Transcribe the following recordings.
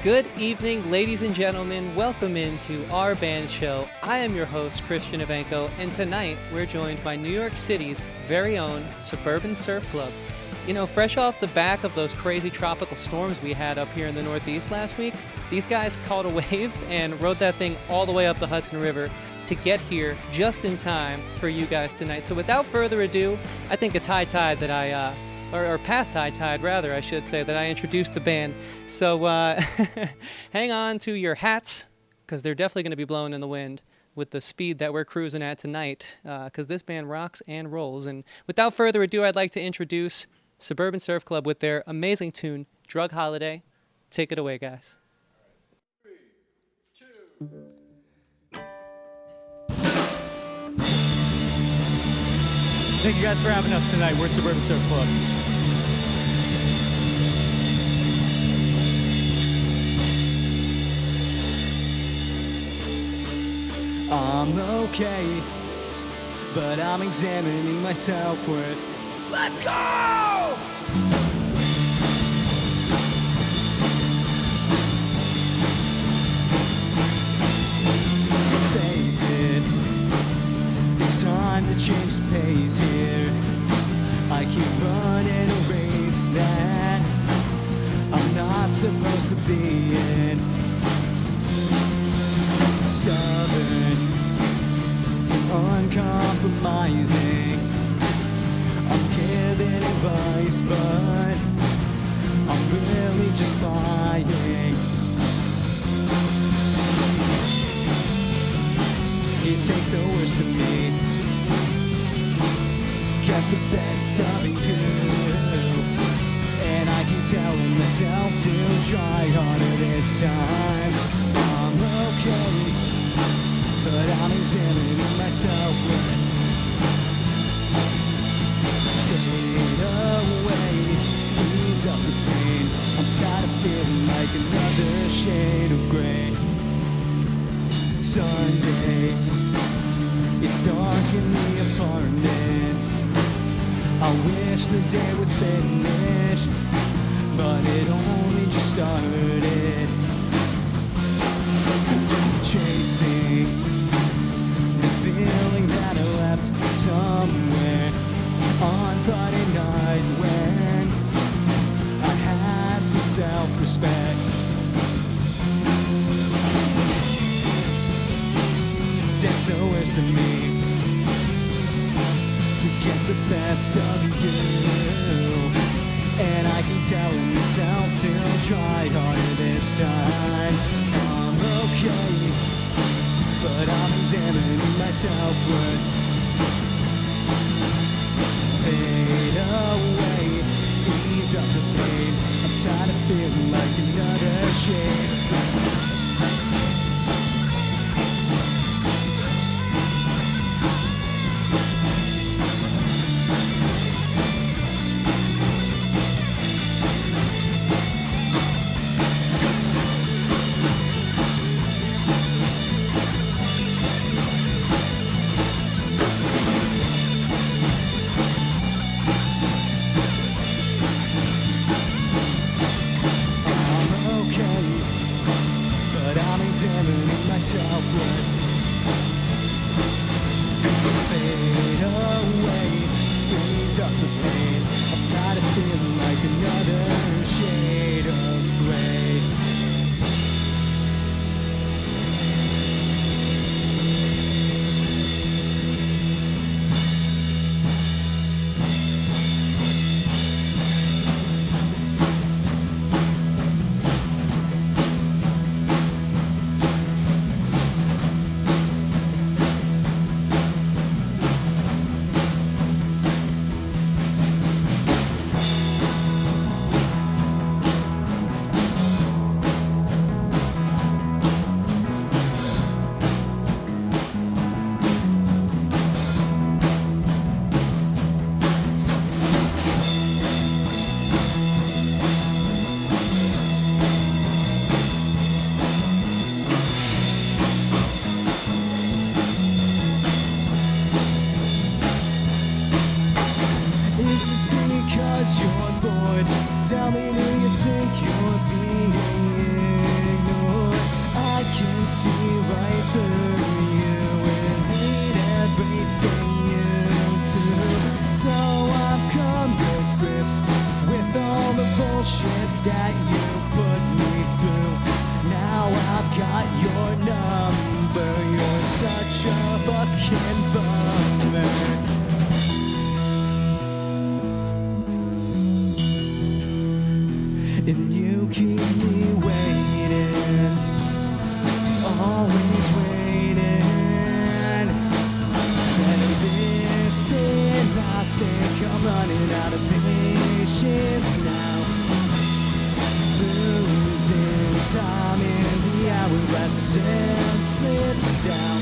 Good evening, ladies and gentlemen. Welcome into our band show. I am your host, Christian Evenko, and tonight we're joined by New York City's very own Suburban Surf Club. You know, fresh off the back of those crazy tropical storms we had up here in the Northeast last week, these guys caught a wave and rode that thing all the way up the Hudson River to get here just in time for you guys tonight. So without further ado, I think it's high tide that or past high tide rather, I should say, that I introduced the band. So hang on to your hats, because they're definitely going to be blowing in the wind with the speed that we're cruising at tonight, because this band rocks and rolls. And without further ado, I'd like to introduce Suburban Surf Club with their amazing tune, Drug Holiday. Take it away, guys. 3, 2. Thank you guys for having us tonight. We're Suburban Surf Club. I'm okay, but I'm examining my self-worth. Let's go! Face it, it's time to change the pace here. I keep running a race that I'm not supposed to be in. Stubborn, uncompromising. I'm giving advice, but I'm really just lying. It takes the worst of me, get the best of you, and I keep telling myself to try harder this time. I'm okay, but I'm examining myself with fade away, ease up the pain. I'm tired of feeling like another shade of gray. Sunday, it's dark in the apartment. I wish the day was finished, but it only just started. Chasing the feeling that I left somewhere on Friday night when I had some self-respect. Takes the worst of me to get the best of you, and I keep telling myself to try harder this time. I'm okay, but I'm examining myself worth. Fade away, ease up the pain. I'm tired of feeling like another shade. Tell me, do you think you're being sand slips down.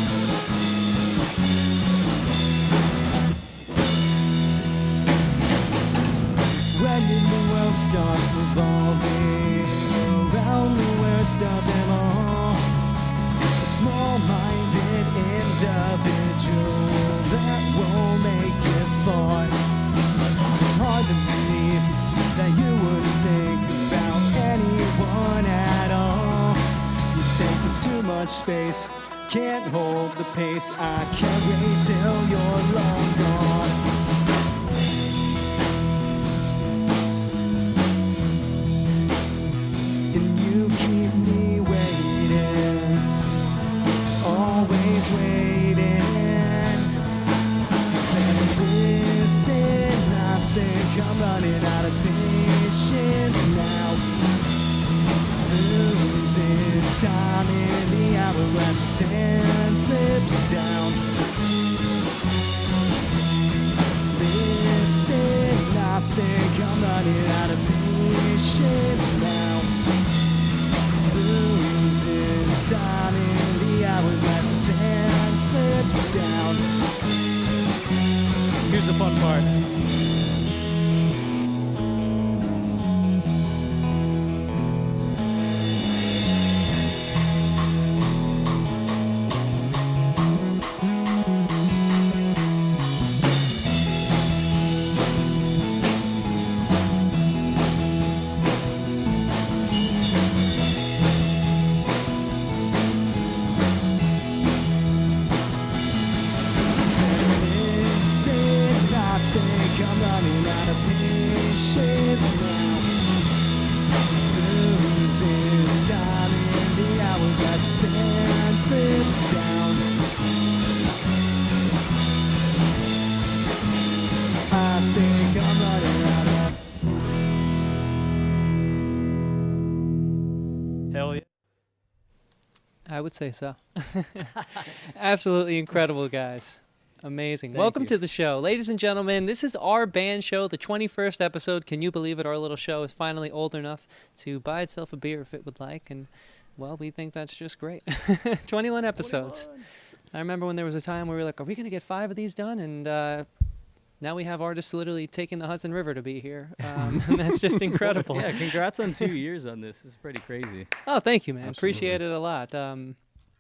When did the world start revolving around the worst of them all? A small-minded individual that won't make it far. It's hard to believe that you wouldn't think about anyone at all. You take up too much space, can't hold the pace. I can't wait till you're long gone. And you keep me waiting, always waiting. And listen, I think I'm running out of patience now. Losing time in the hourglass, the sand slips down. Listen, I think I'm running out of patience now. Losing time in the hourglass, the sand slips down. Here's the fun part. Hell yeah. I would say so. Absolutely incredible, guys. Amazing. Thank Welcome you. to the show. Ladies and gentlemen, this is our band show, the 21st episode. Can you believe it? Our little show is finally old enough to buy itself a beer if it would like. And, well, we think that's just great. 21 episodes. 21. I remember when there was a time where we were like, are we going to get 5 of these done? And now we have artists literally taking the Hudson River to be here. And that's just incredible. Yeah, congrats on 2 years on this. It's pretty crazy. Oh, thank you, man. Absolutely. Appreciate it a lot.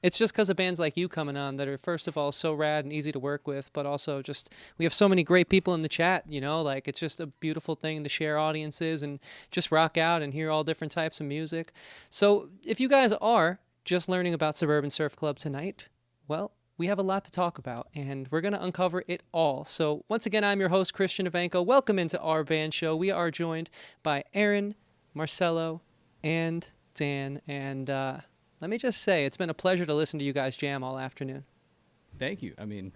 It's just because of bands like you coming on that are, first of all, so rad and easy to work with, but also just we have so many great people in the chat, you know, like it's just a beautiful thing to share audiences and just rock out and hear all different types of music. So if you guys are just learning about Suburban Surf Club tonight, well, we have a lot to talk about, and we're going to uncover it all. So once again, I'm your host, Christian Ivanko. Welcome into our band show. We are joined by Aaron, Marcelo, and Dan, and let me just say, it's been a pleasure to listen to you guys jam all afternoon. Thank you. I mean,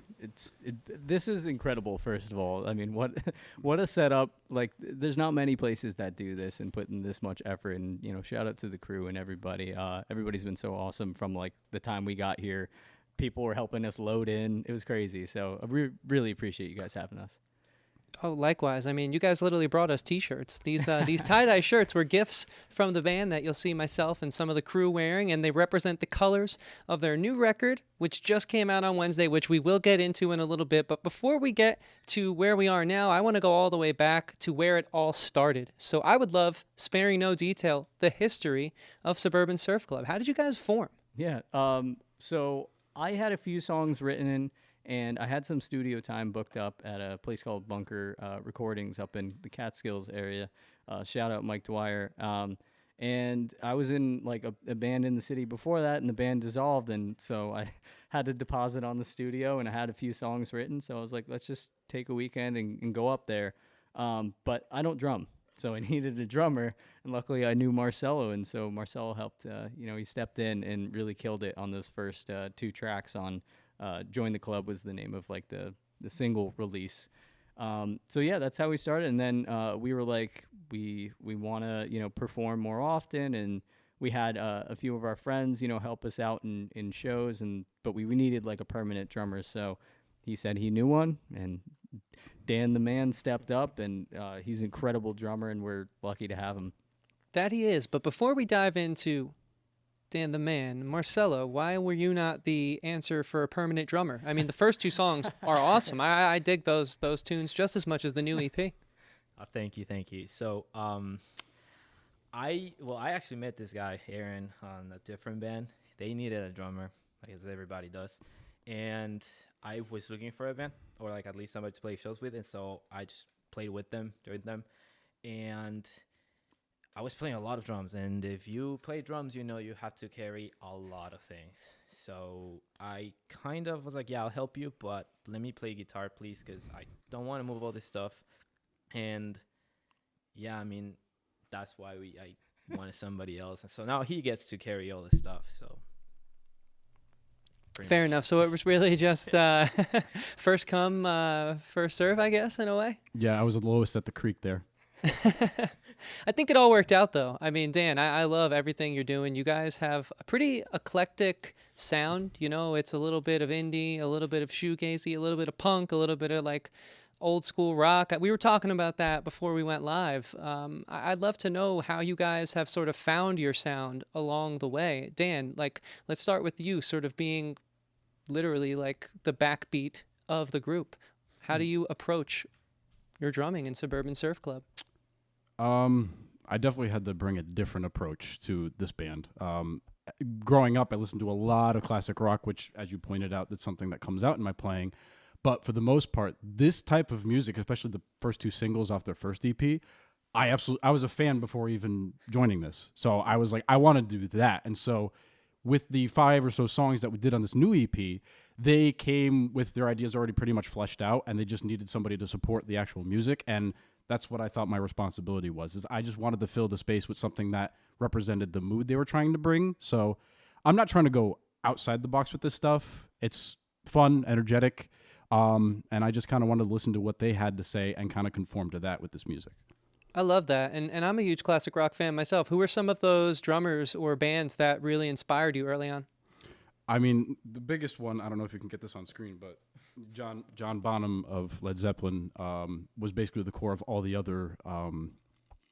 this is incredible. First of all, I mean, what a setup! Like, there's not many places that do this and put in this much effort. And you know, shout out to the crew and everybody. Everybody's been so awesome from like the time we got here. People were helping us load in. It was crazy. So I really appreciate you guys having us. Oh, likewise. I mean, you guys literally brought us T-shirts. These tie-dye shirts were gifts from the band that you'll see myself and some of the crew wearing, and they represent the colors of their new record, which just came out on Wednesday, which we will get into in a little bit. But before we get to where we are now, I want to go all the way back to where it all started. So I would love, sparing no detail, the history of Suburban Surf Club. How did you guys form? Yeah. So I had a few songs written, and I had some studio time booked up at a place called Bunker Recordings up in the Catskills area. Shout out Mike Dwyer. And I was in like a band in the city before that, and the band dissolved, and so I had to deposit on the studio, and I had a few songs written, so I was like, let's just take a weekend and go up there. But I don't drum, so I needed a drummer, and luckily I knew Marcelo, and so Marcelo helped. He stepped in and really killed it on those first 2 tracks on Join the Club was the name of like the single release. So yeah, that's how we started. And then we were like, we want to, perform more often. And we had a few of our friends, help us out in shows. But we needed like a permanent drummer. So he said he knew one, and Dan the man stepped up, and he's an incredible drummer, and we're lucky to have him. That he is. But before we dive into Dan the Man, Marcelo, why were you not the answer for a permanent drummer? I mean, the first two songs are awesome. I dig those tunes just as much as the new EP. Thank you. So, I actually met this guy Aaron on a different band. They needed a drummer, like as everybody does, and I was looking for a band or like at least somebody to play shows with, and so I just played with them, joined them, and I was playing a lot of drums. And if you play drums, you know you have to carry a lot of things. So I kind of was like, yeah, I'll help you, but let me play guitar, please, because I don't want to move all this stuff. And yeah, I mean, that's why I wanted somebody else. And so now he gets to carry all this stuff. So fair enough. So it was really just first come, first serve, I guess, in a way. Yeah, I was the lowest at the creek there. I think it all worked out, though. I mean, Dan, I love everything you're doing. You guys have a pretty eclectic sound. You know, it's a little bit of indie, a little bit of shoegazy, a little bit of punk, a little bit of like old school rock. We were talking about that before we went live. I'd love to know how you guys have sort of found your sound along the way. Dan, like, let's start with you sort of being literally like the backbeat of the group. How do you approach your drumming in Suburban Surf Club? I definitely had to bring a different approach to this band. Growing up, I listened to a lot of classic rock, which, as you pointed out, that's something that comes out in my playing. But for the most part, this type of music, especially the first two singles off their first EP, I was a fan before even joining this. So I was like, I want to do that. And so with the 5 or so songs that we did on this new EP, they came with their ideas already pretty much fleshed out, and they just needed somebody to support the actual music. And that's what I thought my responsibility was, is I just wanted to fill the space with something that represented the mood they were trying to bring. So I'm not trying to go outside the box with this stuff. It's fun, energetic, and I just kind of wanted to listen to what they had to say and kind of conform to that with this music. I love that. And I'm a huge classic rock fan myself. Who are some of those drummers or bands that really inspired you early on? I mean, the biggest one, I don't know if you can get this on screen, but John Bonham of Led Zeppelin was basically the core of all the other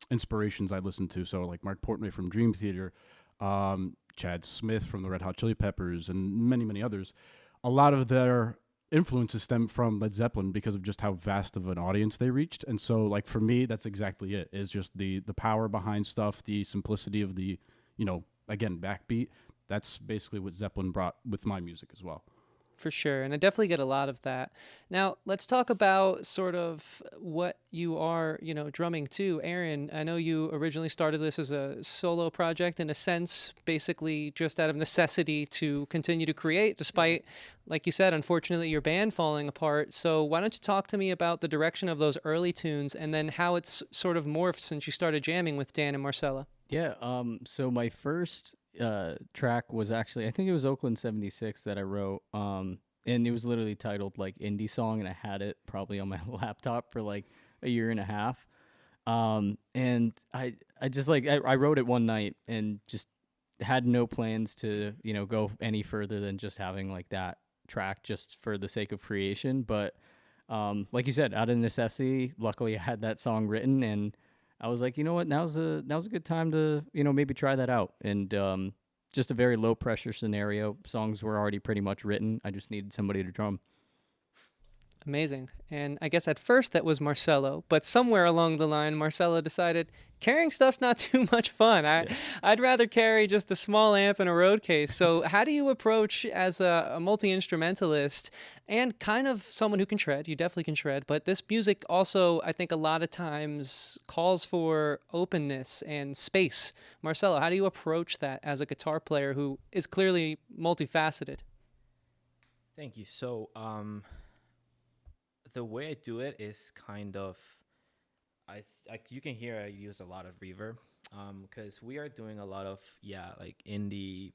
inspirations I listened to. So like Mark Portnoy from Dream Theater, Chad Smith from the Red Hot Chili Peppers, and many, many others. A lot of their influences stem from Led Zeppelin because of just how vast of an audience they reached. And so like for me, that's exactly it, is just the power behind stuff, the simplicity of the, again, backbeat. That's basically what Zeppelin brought with my music as well. For sure. And I definitely get a lot of that. Now, let's talk about sort of what you are, drumming to. Aaron, I know you originally started this as a solo project in a sense, basically just out of necessity to continue to create, despite, like you said, unfortunately, your band falling apart. So why don't you talk to me about the direction of those early tunes and then how it's sort of morphed since you started jamming with Dan and Marcella? Yeah, so my first track was actually, I think it was Oakland 76 that I wrote, and it was literally titled like Indie Song, and I had it probably on my laptop for like a year and a half. And I just I wrote it one night and just had no plans to, go any further than just having like that track just for the sake of creation. But like you said, out of necessity, luckily I had that song written, and I was like, you know what, now's a good time to, maybe try that out. And just a very low pressure scenario. Songs were already pretty much written. I just needed somebody to drum. Amazing. And I guess at first that was Marcelo, but somewhere along the line, Marcelo decided carrying stuff's not too much fun. I'd rather carry just a small amp and a road case. So how do you approach as a multi-instrumentalist and kind of someone who can shred? You definitely can shred, but this music also, I think a lot of times calls for openness and space. Marcelo, how do you approach that as a guitar player who is clearly multifaceted? Thank you. So, the way I do it is kind of, you can hear I use a lot of reverb, because we are doing a lot of, like indie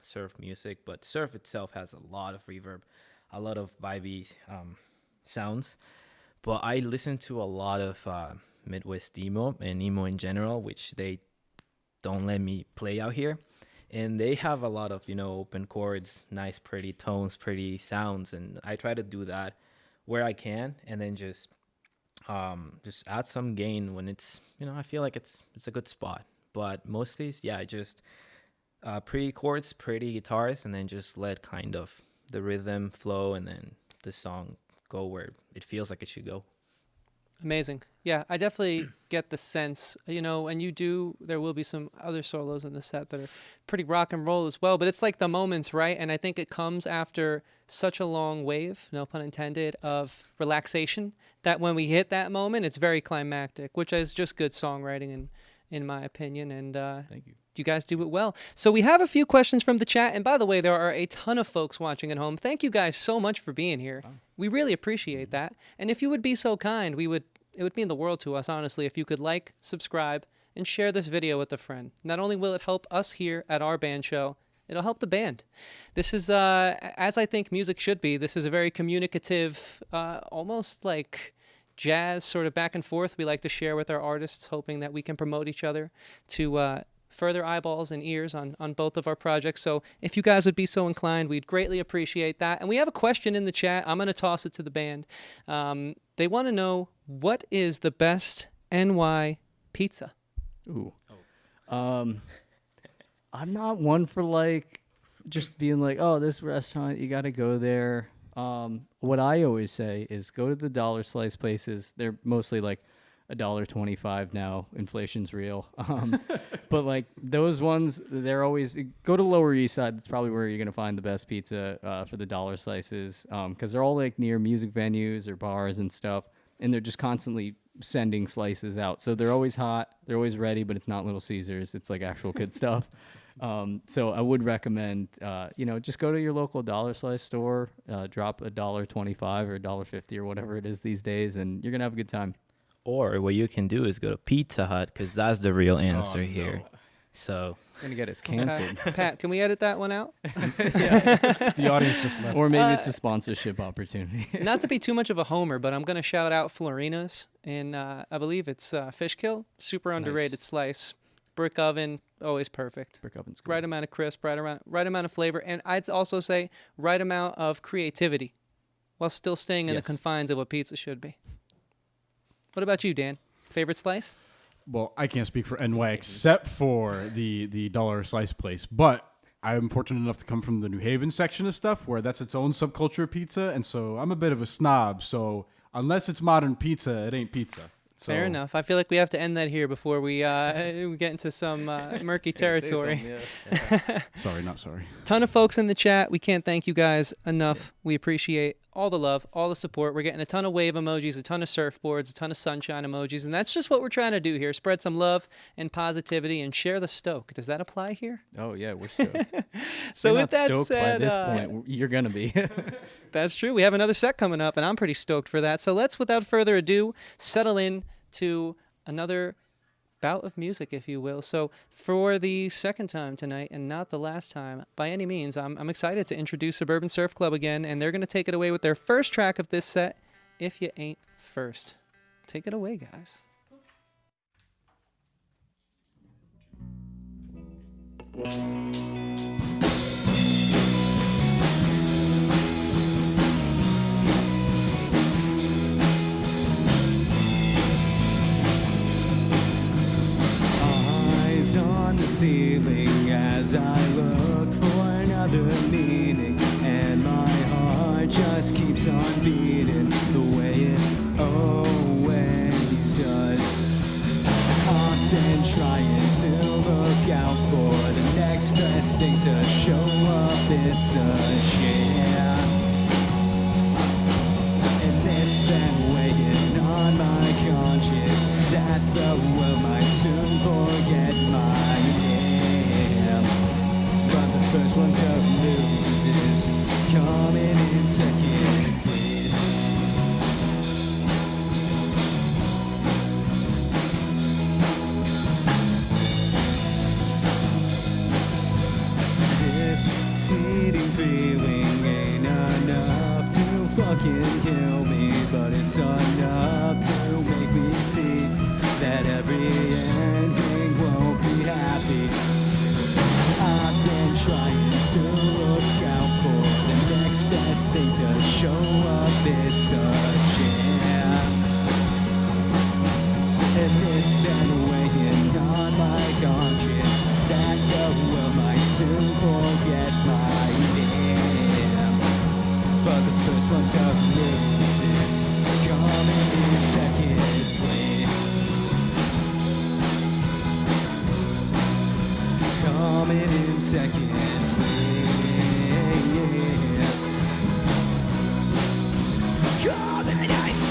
surf music, but surf itself has a lot of reverb, a lot of vibey sounds. But I listen to a lot of Midwest emo and emo in general, which they don't let me play out here. And they have a lot of, open chords, nice, pretty tones, pretty sounds. And I try to do that where I can, and then just add some gain when it's, I feel like it's a good spot. But mostly, I just pretty chords, pretty guitars, and then just let kind of the rhythm flow, and then the song go where it feels like it should go. Amazing. Yeah, I definitely get the sense, and there will be some other solos in the set that are pretty rock and roll as well, but it's like the moments, right? And I think it comes after such a long wave, no pun intended, of relaxation, that when we hit that moment, it's very climactic, which is just good songwriting in my opinion. And Thank you. you guys do it well. So we have a few questions from the chat. And by the way, there are a ton of folks watching at home. Thank you guys so much for being here. We really appreciate that. And if you would be so kind, it would mean the world to us, honestly, if you could like, subscribe, and share this video with a friend. Not only will it help us here at our band show, it'll help the band. This is, as I think music should be, this is a very communicative, almost like jazz sort of back and forth we like to share with our artists, hoping that we can promote each other to further eyeballs and ears on both of our projects. So if you guys would be so inclined, we'd greatly appreciate that. And we have a question in the chat. I'm going to toss it to the band. They want to know, what is the best NY pizza? Ooh. I'm not one for like just being like, oh, this restaurant, you got to go there. What I always say is go to the dollar slice places. They're mostly like $1.25 now. Inflation's real. But like those ones, they're always, go to Lower East Side. That's probably where you're going to find the best pizza for the dollar slices. Because they're all like near music venues or bars and stuff. And they're just constantly sending slices out. So they're always hot. They're always ready, but it's not Little Caesars. It's like actual good stuff. So I would recommend, just go to your local dollar slice store, drop $1.25 or $1.50 or whatever it is these days, and you're going to have a good time. Or what you can do is go to Pizza Hut, because that's the real answer here. So Going to get us canceled. Pat, can we edit that one out? The audience just left. Or maybe it's a sponsorship opportunity. Not to be too much of a homer, but I'm going to shout out Florina's in, I believe it's Fishkill. Super underrated slice. Brick oven, always perfect. Brick oven's good. Right amount of crisp, right amount of flavor, and I'd also say right amount of creativity, while still staying in the confines of what pizza should be. What about you, Dan? Favorite slice? Well, I can't speak for NY except for the dollar slice place, but I'm fortunate enough to come from the New Haven section of stuff where that's its own subculture of pizza, and so I'm a bit of a snob, so unless it's modern pizza, it ain't pizza. So. Fair enough. I feel like we have to end that here before we get into some murky territory. Sorry, not sorry. Ton of folks in the chat. We can't thank you guys enough. We appreciate all the love, all the support. We're getting a ton of wave emojis, a ton of surfboards, a ton of sunshine emojis, and that's just what we're trying to do here. Spread some love and positivity and share the stoke. Does that apply here? Oh, yeah, we're stoked. So We're with not that stoked said, by this point, you're going to be. That's true. We have another set coming up, and I'm pretty stoked for that. So let's, without further ado, settle in to another bout of music, if you will. So for the second time tonight, and not the last time by any means, I'm excited to introduce Suburban Surf Club again, and they're going to take it away with their first track of this set, If You Ain't First. Take it away, guys. On the ceiling as I look for another meaning, and my heart just keeps on beating the way it always does. Often trying to look out for the next best thing to show up, it's a share. And it's been weighing on my conscience that the world might soon forget my name. But the first one to lose is coming in second place. This fleeting feeling ain't enough to fucking kill me, but it's enough to make me see that every ending won't be happy. I've been trying to look out for the next best thing to show up, it's a share. And it's been weighing on my conscience that the world might soon forget my name. But the first one to lose is coming in second place. Coming in second place. Coming in second.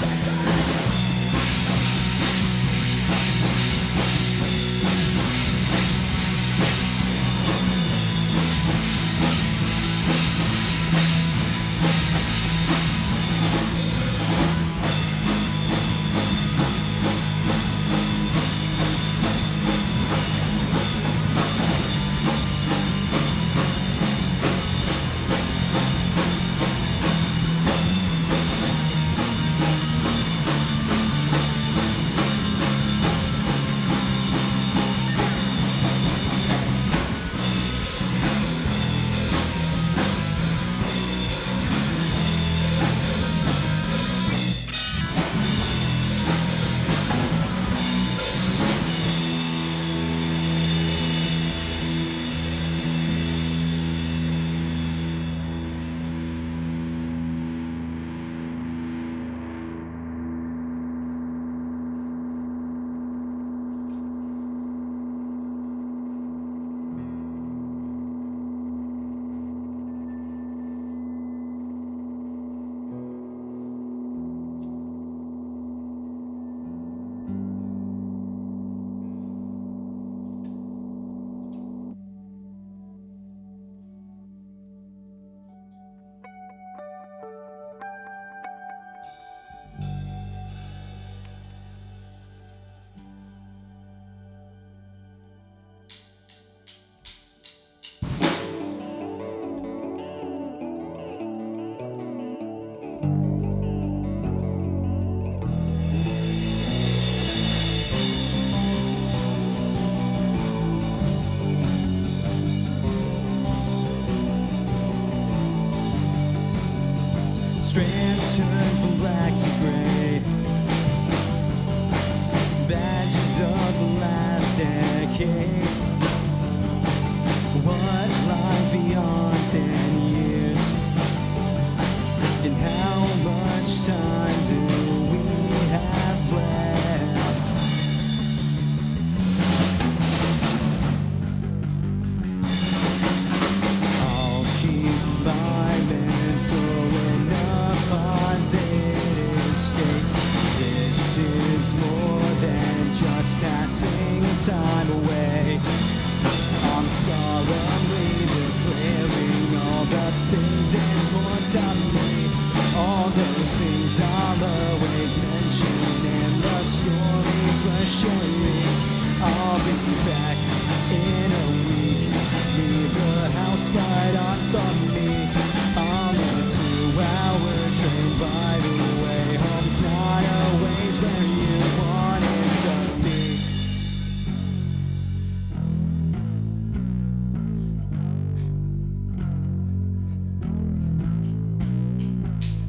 Strands turn from black to gray. Badges of the last decade. What lies beyond 10 years? And how much time do we have left? I'll keep my mental in a positive state. This is more than just passing time away. I'm solemnly declaring all the things important to me. All those things I'll always mention and the stories we're sharing. I'll be back in a week. Leave the house right on from me. I'm a 2-hour train, by the way. Home's not always where you want it to be.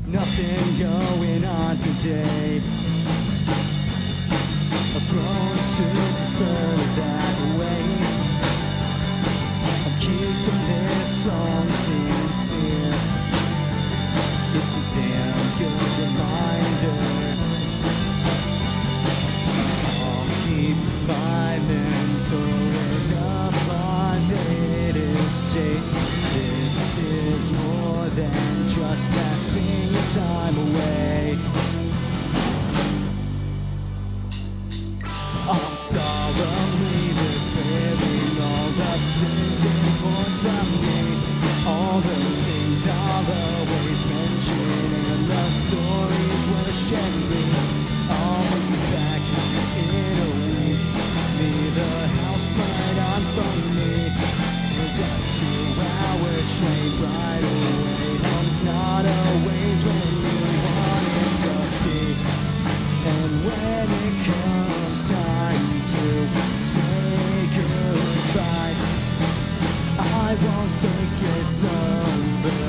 Nothing going on today. I've grown to prefer it that way. I'm keeping this song sincere. It's a damn good reminder. I'll keep my mental in a positive state. This is more than just passing time away. I'm solemnly declaring all the things important to me. All those things I'll always mention and the stories we're sharing. I'll be back in a week. Leave the house right on from me. It's a 2-hour train right away. Home's not always where you want it to be. And when it comes time to say goodbye, I won't think it's over.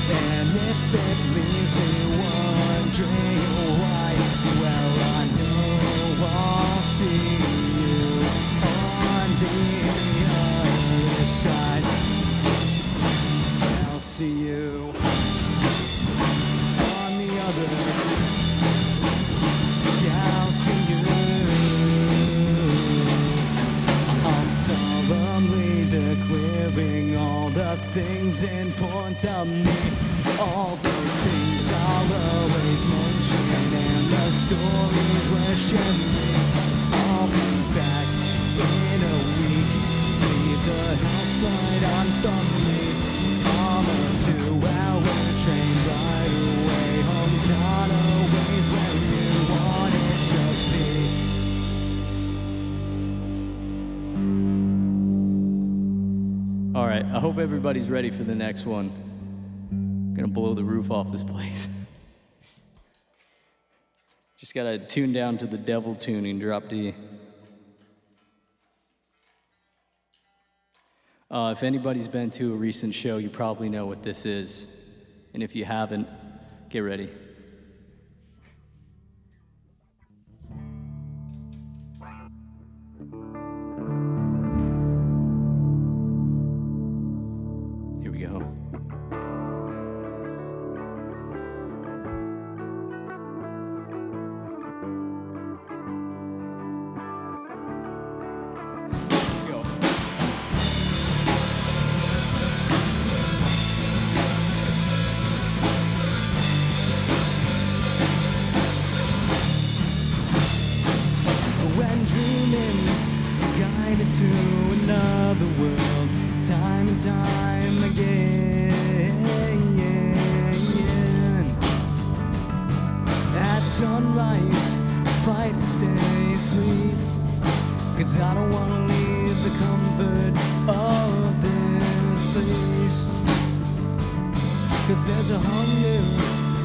And if it leaves me wondering why, well, I know I'll see you on the other side. I'll see you on the other couch for you. I'm solemnly declaring all the things important to me. All those things I'll always mention, and the stories question me. I'll be back in a week. Leave the house light on for me. I'm a 2-hour train ride away. Home's not always where you want it to be. All right, I hope everybody's ready for the next one. Gonna blow the roof off this place. Just gotta tune down to the devil tuning, drop D. If anybody's been to a recent show, you probably know what this is. And if you haven't, get ready. Here we go. Let's go. When dreaming, guided to another world, time and time again. At sunrise, fight to stay asleep, 'cause I don't wanna leave the comfort of this place. 'Cause there's a hunger,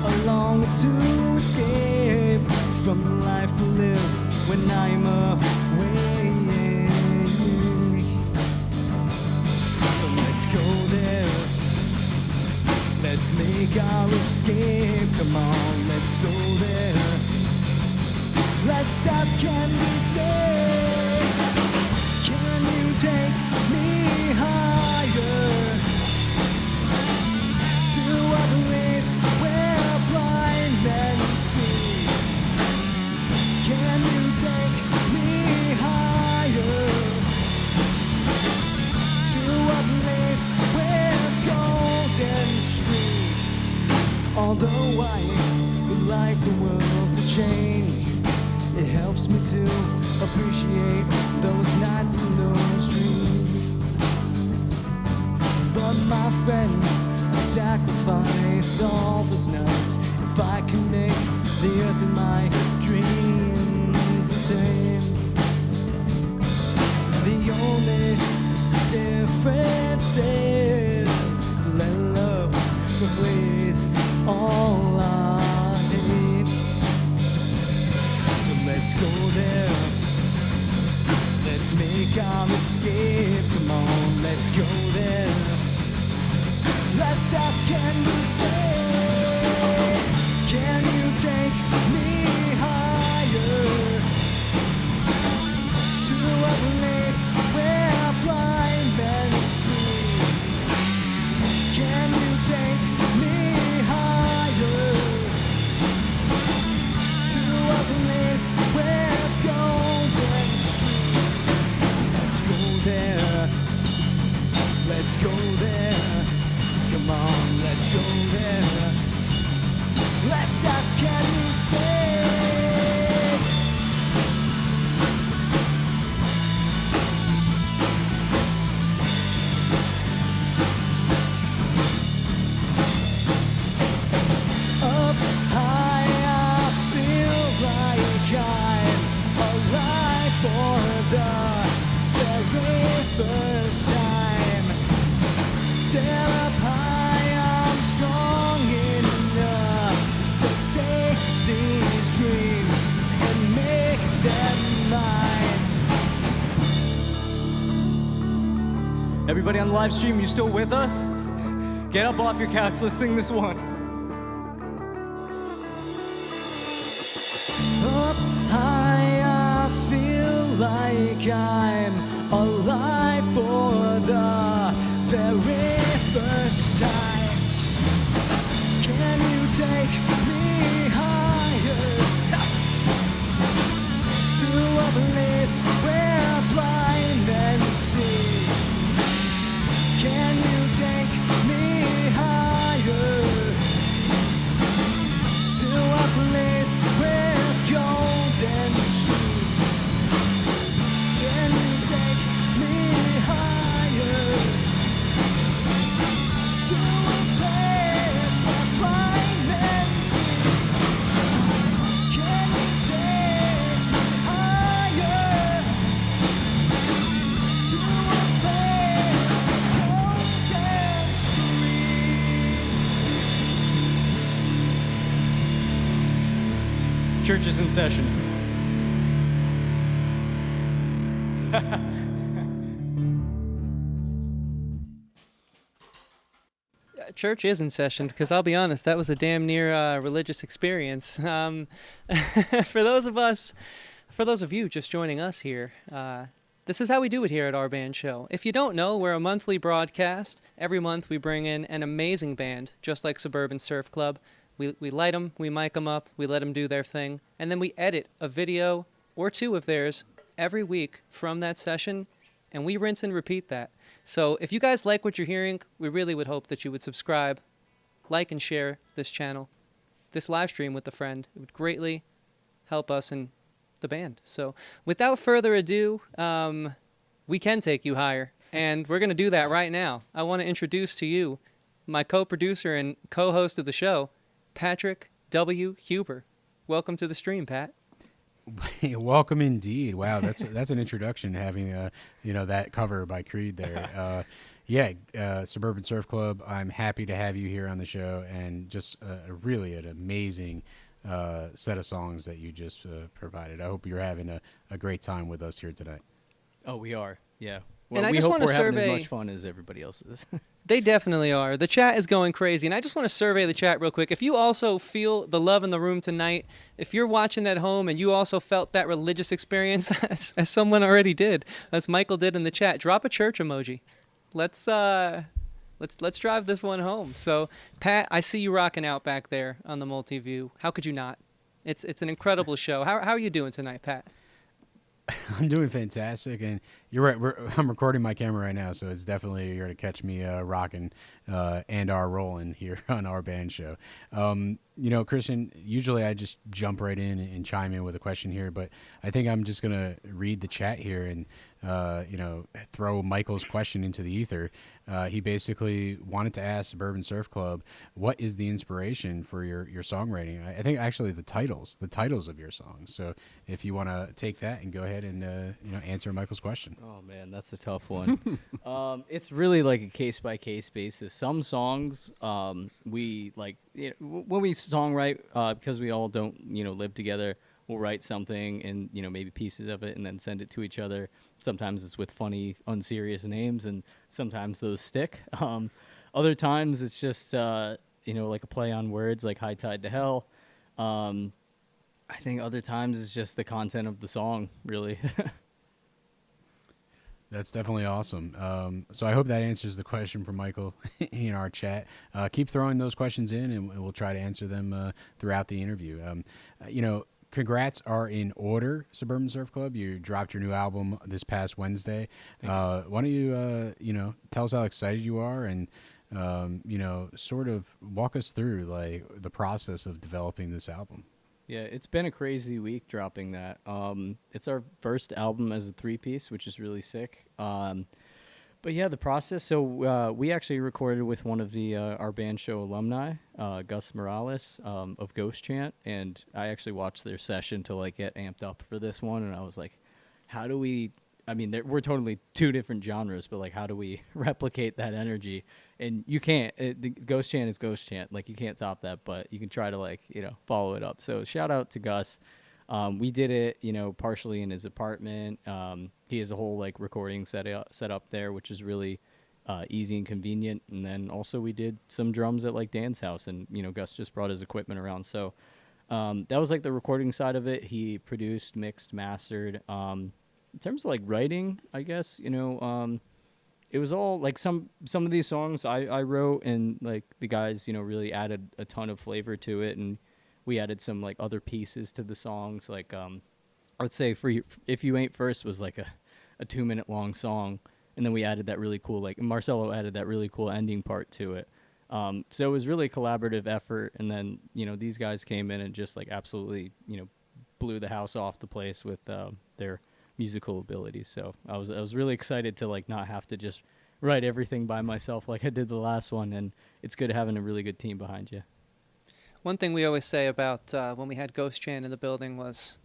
a longing to escape from the life we live when I'm away. So let's go there. Let's make our escape. Come on, let's go there. Let's ask, can we stay? Can you take me higher to a place where blind men see? Can you take me higher to a place where golden street? Although I would like the world to change, it helps me to appreciate those nights and those dreams. But my friend, I'd sacrifice all those nights if I can make the earth and my dreams the same. The only difference is let love replace all I hate. So let's go there. Let's make our escape. Come on, let's go there. Let's ask, can we stay? Can you take me higher to a place where blind men see? Can you take me higher to a place where golden streets? Let's go there. Let's go there. Come on, let's go there. Let's ask, can you stay? Up high, I feel like I'm alive for the very first time. Still up high, I'm strong enough to take these dreams and make them mine. Everybody on the live stream, you still with us? Get up off your couch, let's sing this one. Up high, I feel like I'm Church is in session. Church is in session because I'll be honest, that was a damn near religious experience. For those of you just joining us here, this is how we do it here at our band show. If you don't know, we're a monthly broadcast. Every month we bring in an amazing band, just like Suburban Surf Club. We light them, we mic them up, we let them do their thing, and then we edit a video or two of theirs every week from that session, and we rinse and repeat that. So if you guys like what you're hearing, we really would hope that you would subscribe, like, and share this channel, this live stream with a friend. It would greatly help us and the band. So without further ado, we can take you higher, and we're going to do that right now. I want to introduce to you my co-producer and co-host of the show, Patrick W. Huber. Welcome to the stream, Pat. Welcome indeed. Wow, that's an introduction, having that cover by Creed there. Suburban Surf Club, I'm happy to have you here on the show, and just really an amazing set of songs that you just provided. I hope you're having a great time with us here tonight. Oh, we are. Yeah. Well, And I we just hope wanna we're having survey- as much fun as everybody else is. They definitely are. The chat is going crazy, and I just want to survey the chat real quick. If you also feel the love in the room tonight, if you're watching at home and you also felt that religious experience, as someone already did, as Michael did in the chat, drop a church emoji. Let's drive this one home. So, Pat, I see you rocking out back there on the multi-view. How could you not? It's an incredible show. How are you doing tonight, Pat? I'm doing fantastic, and you're right. I'm recording my camera right now, so it's definitely, you're going to catch me rocking and rolling here on our band show. Christian, usually I just jump right in and chime in with a question here, but I think I'm just going to read the chat here and throw Michael's question into the ether. He basically wanted to ask Suburban Surf Club, what is the inspiration for your songwriting? I think actually the titles of your songs. So if you want to take that and go ahead and answer Michael's question. Oh man, that's a tough one. It's really like a case by case basis. Some songs we like when we songwrite, because we all don't live together. We'll write something and maybe pieces of it and then send it to each other. Sometimes it's with funny, unserious names, and sometimes those stick. Other times it's just like a play on words, like High Tide to Hell. I think other times it's just the content of the song, really. That's definitely awesome. So I hope that answers the question from Michael in our chat. Keep throwing those questions in, and we'll try to answer them throughout the interview. Congrats are in order, Suburban Surf Club. You dropped your new album this past Wednesday. Why don't you, tell us how excited you are, and sort of walk us through like the process of developing this album. Yeah, it's been a crazy week dropping that. It's our first album as a 3-piece, which is really sick. But yeah, the process. So we actually recorded with one of the our band show alumni, Gus Morales of Ghost Chant, and I actually watched their session to like get amped up for this one, and I was like, how do we? I mean, we're totally two different genres, but like, how do we replicate that energy? And you can't. The Ghost Chant is Ghost Chant. Like, you can't top that, but you can try to follow it up. So shout out to Gus. We did it, partially in his apartment. He has a whole recording set up there, which is really easy and convenient. And then also we did some drums at Dan's house, and Gus just brought his equipment around. So that was the recording side of it. He produced, mixed, mastered. In terms of writing, I guess it was all some of these songs I wrote, and the guys really added a ton of flavor to it, and we added some other pieces to the songs. Let's say If You Ain't First was a 2-minute long song, and then we added that really cool Marcelo added that really cool ending part to it. So it was really a collaborative effort, and then these guys came in and just absolutely blew the house off the place with their musical abilities. So I was really excited to not have to just write everything by myself like I did the last one, and it's good having a really good team behind you. One thing we always say about when we had Ghost Chan in the building was,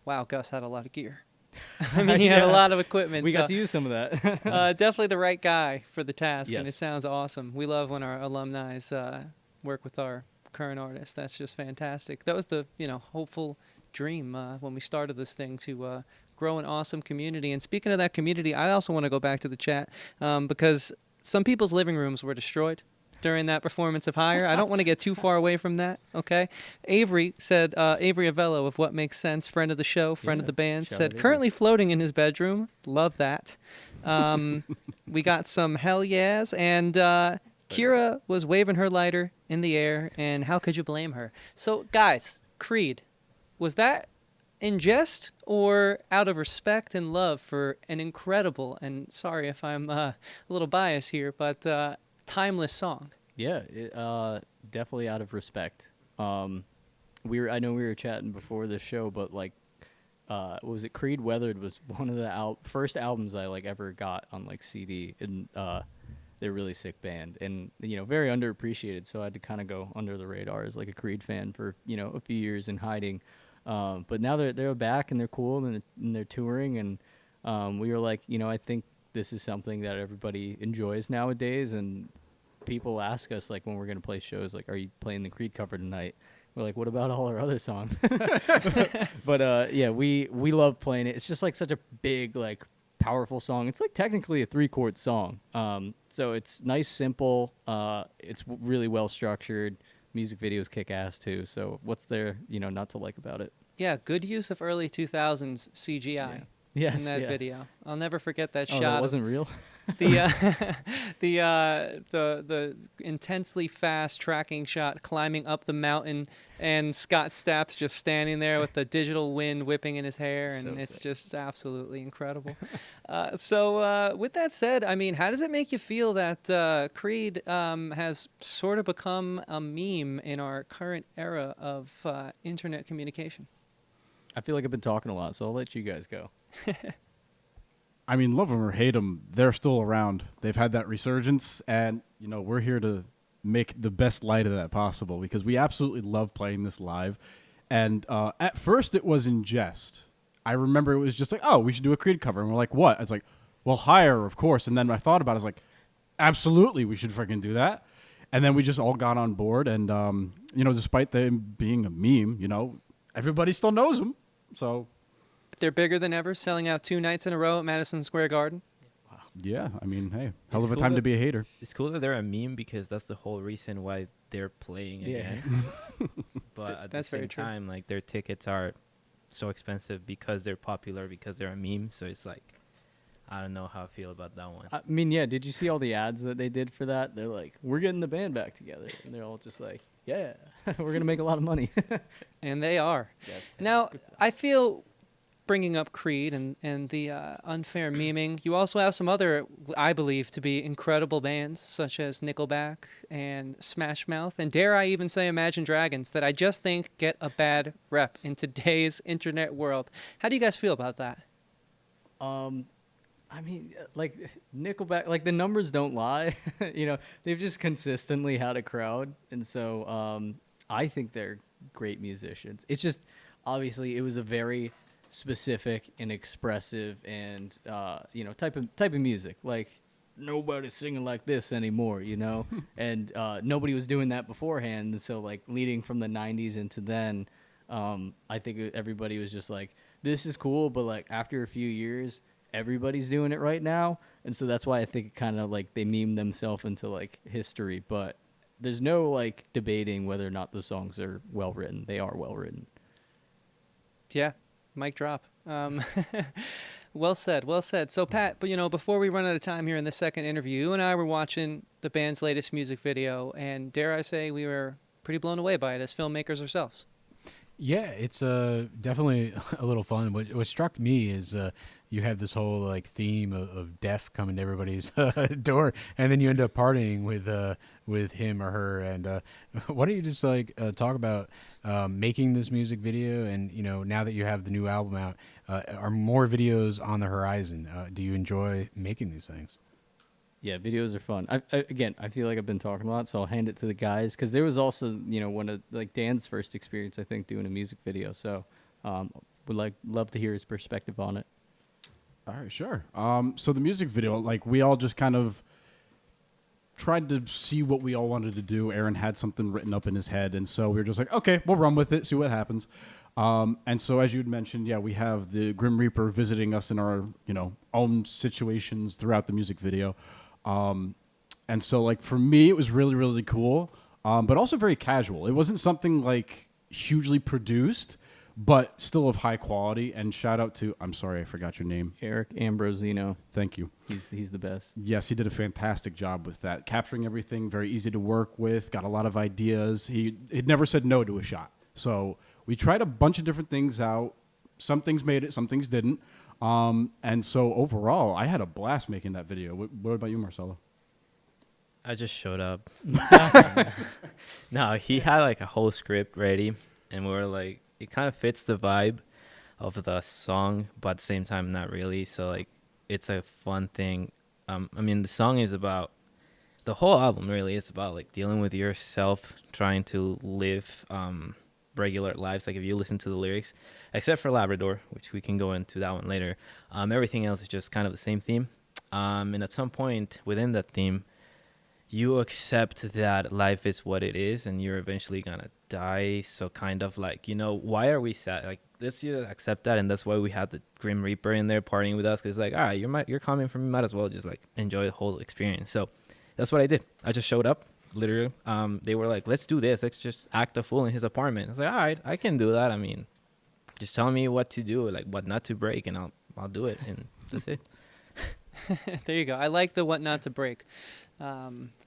wow, Gus had a lot of gear. I mean, he had a lot of equipment. We got to use some of that. Definitely the right guy for the task, and it Yes. sounds awesome. We love when our alumni work with our current artists. That's just fantastic. That was the hopeful dream when we started this thing to grow an awesome community. And speaking of that community, I also want to go back to the chat because some people's living rooms were destroyed during that performance of Higher. I don't want to get too far away from that, okay? Avery said, Avery Avello of What Makes Sense, friend of the show, friend of the band, said, currently floating in his bedroom. Love that. We got some hell yeahs, and Kira was waving her lighter in the air, and how could you blame her? So, guys, Creed, was that in jest or out of respect and love for an incredible, and sorry if I'm a little biased here, but timeless song? Yeah, definitely out of respect. I know we were chatting before the show, but like, what was it? Creed Weathered was one of the first albums I like ever got on like CD, and they're a really sick band, and very underappreciated. So I had to kind of go under the radar as like a Creed fan for a few years in hiding. But now they're back and they're cool and they're touring, and we were like, I think this is something that everybody enjoys nowadays, and people ask us like when we're gonna play shows, like, are you playing the Creed cover tonight? We're like, what about all our other songs? But yeah, we love playing it. It's just like such a big, like, powerful song. It's like technically a 3-chord song. So it's nice, simple. It's really well structured. Music videos kick ass too. So what's there, not to like about it? Yeah, good use of early 2000s CGI. Yeah. Yes, in that video. I'll never forget that shot. That wasn't real? The intensely fast tracking shot climbing up the mountain, and Scott Stapp's just standing there with the digital wind whipping in his hair, and it's just absolutely incredible. So with that said, I mean, how does it make you feel that Creed has sort of become a meme in our current era of internet communication? I feel like I've been talking a lot, so I'll let you guys go. I mean, love them or hate them, they're still around. They've had that resurgence, and, we're here to make the best light of that possible because we absolutely love playing this live. And at first it was in jest. I remember it was just like, oh, we should do a Creed cover. And we're like, what? It's like, well, Higher, of course. And then I thought about it, I was like, absolutely, we should freaking do that. And then we just all got on board. And, despite them being a meme, everybody still knows them. So they're bigger than ever, selling out 2 nights in a row at Madison Square Garden. Wow. Yeah, I mean, hey, hell of a time to be a hater. It's cool that they're a meme because that's the whole reason why they're playing again. But at the same time, like, their tickets are so expensive because they're popular, because they're a meme. So it's like, I don't know how I feel about that one. I mean, yeah, did you see all the ads that they did for that? They're like, we're getting the band back together. And they're all just like, yeah, we're going to make a lot of money. And they are. Yes. Now, I feel, bringing up Creed and the unfair memeing, you also have some other, I believe, to be incredible bands, such as Nickelback and Smash Mouth, and dare I even say Imagine Dragons, that I just think get a bad rep in today's internet world. How do you guys feel about that? I mean, like, Nickelback, like, the numbers don't lie. They've just consistently had a crowd, and so I think they're great musicians. It's just, obviously, it was a very specific and expressive and type of music. Like, nobody's singing like this anymore, and nobody was doing that beforehand. So, like, leading from the 90s into then, I think everybody was just like, this is cool, but, like, after a few years, everybody's doing it right now. And so that's why I think kind of like they meme themselves into like history, but there's no like debating whether or not the songs are well written. They are well written. Yeah. Mic drop. Well said. Well said. So, Pat, but before we run out of time here in the second interview, you and I were watching the band's latest music video, and dare I say we were pretty blown away by it as filmmakers ourselves. Yeah, it's definitely a little fun. What struck me is you have this whole like theme of death coming to everybody's door, and then you end up partying with him or her. And why don't you just like talk about making this music video? And now that you have the new album out, are more videos on the horizon? Do you enjoy making these things? Yeah, videos are fun. I feel like I've been talking a lot, so I'll hand it to the guys because there was also, one of like Dan's first experience, I think, doing a music video. So, would love to hear his perspective on it. All right, sure. So the music video, like we all just kind of tried to see what we all wanted to do. Aaron had something written up in his head, and so we were just like, okay, we'll run with it, see what happens. And so, as you'd mentioned, yeah, we have the Grim Reaper visiting us in our, own situations throughout the music video. And so, like, for me, it was really, really cool, but also very casual. It wasn't something, like, hugely produced, but still of high quality. And shout out to, I'm sorry, I forgot your name. Eric Ambrosino. Thank you. He's the best. Yes, he did a fantastic job with that. Capturing everything, very easy to work with, got a lot of ideas. He'd never said no to a shot. So we tried a bunch of different things out. Some things made it, some things didn't. And so overall, I had a blast making that video. What about you, Marcelo? I just showed up. No, he had like a whole script ready, and we were like, it kind of fits the vibe of the song, but at the same time, not really. So like, it's a fun thing. I mean, the song is about, the whole album really is about like dealing with yourself, trying to live regular lives. Like if you listen to the lyrics, except for Labrador, which we can go into that one later, everything else is just kind of the same theme. And at some point within that theme, you accept that life is what it is and you're eventually gonna die. So kind of like, why are we sad? Like, let's just accept that. And that's why we had the Grim Reaper in there partying with us, because like, all right, you're coming from me, might as well just like enjoy the whole experience. So that's what I did. I just showed up, literally. They were like, let's do this, let's just act a fool in his apartment. I was like, all right, I can do that. I mean, just tell me what to do, like what not to break, and I'll do it. And that's it. There you go. I like the what not to break.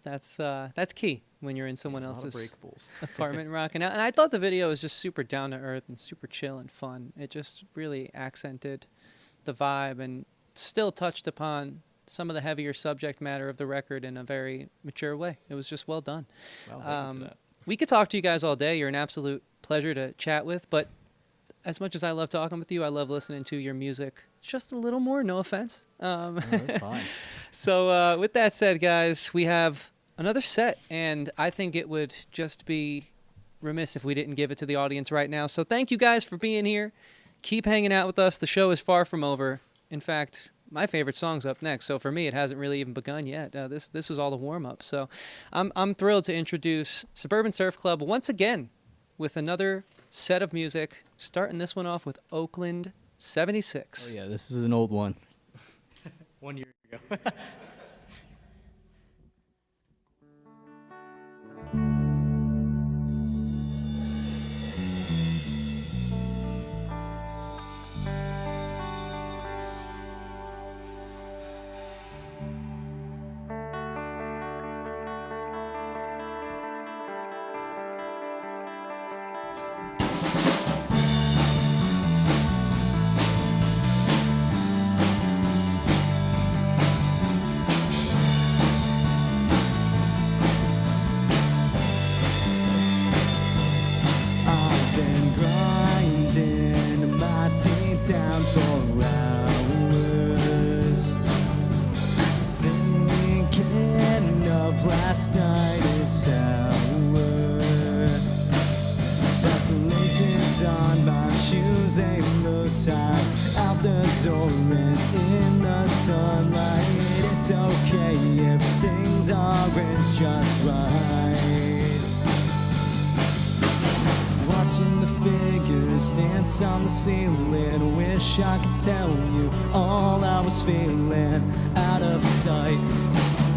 That's key when you're in someone else's apartment rocking out. And I thought the video was just super down to earth and super chill and fun. It just really accented the vibe and still touched upon some of the heavier subject matter of the record in a very mature way. It was just well done. We could talk to you guys all day. You're an absolute pleasure to chat with, but as much as I love talking with you, I love listening to your music just a little more. No offense. That's fine. So with that said, guys, we have another set, and I think it would just be remiss if we didn't give it to the audience right now. So thank you guys for being here. Keep hanging out with us. The show is far from over. In fact, my favorite song's up next. So for me, it hasn't really even begun yet. This was all the warm-up. So I'm thrilled to introduce Suburban Surf Club once again with another set of music, starting this one off with Oakland 76. Oh yeah, this is an old one. 1 year ago. Last night is sour. The laces on my shoes, they look tight. Out the door and in the sunlight. It's okay if things aren't just right. Watching the figures dance on the ceiling. Wish I could tell you all I was feeling. Out of sight,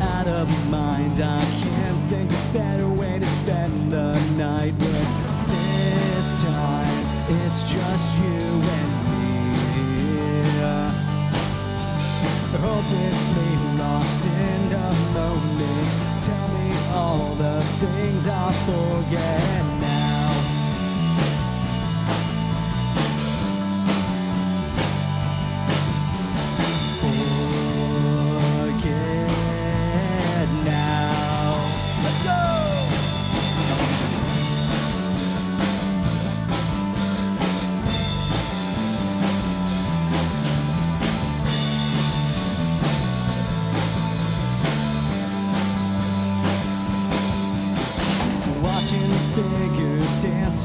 out of mind, I can't think of a better way to spend the night. But this time, it's just you and me. Hopelessly lost in a moment. Tell me all the things I forget now.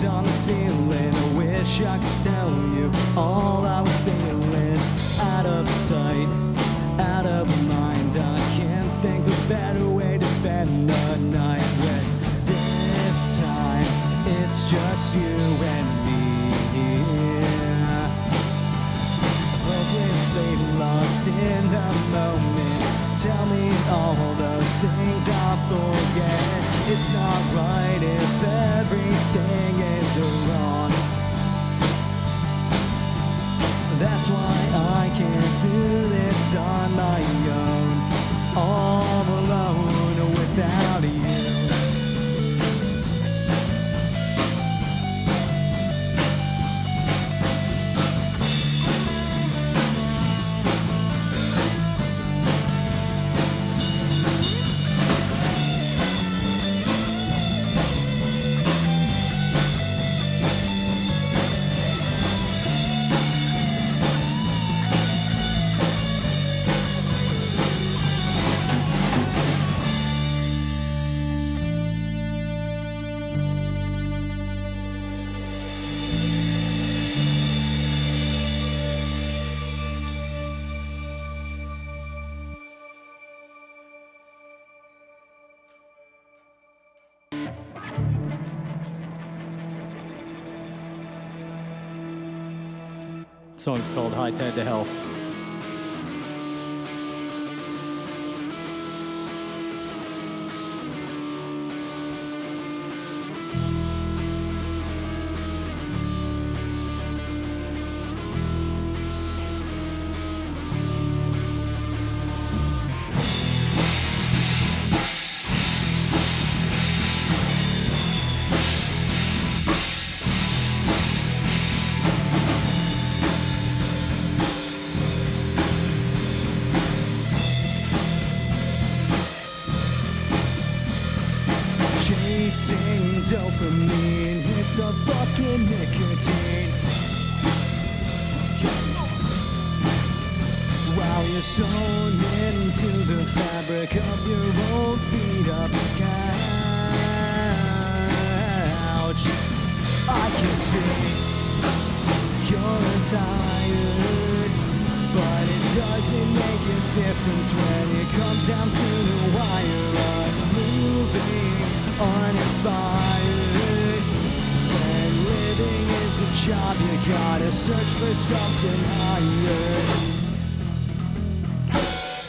On the ceiling, I wish I could tell you all I was feeling. Out of sight, out of mind, I can't think of a better way to spend the night. When this time, it's just you and me. moment. Tell me all the things I forget. It's not right if everything is wrong. That's why I can't do this on my own, all alone without you. The song's called High Tide to Hell. Chasing dopamine, it's a fucking nicotine. While you're sewn into the fabric of your old beat up couch, I can see you're tired, but it doesn't make a difference when it comes down to the wire. Unmoving, uninspired. When living is a job, you gotta search for something higher.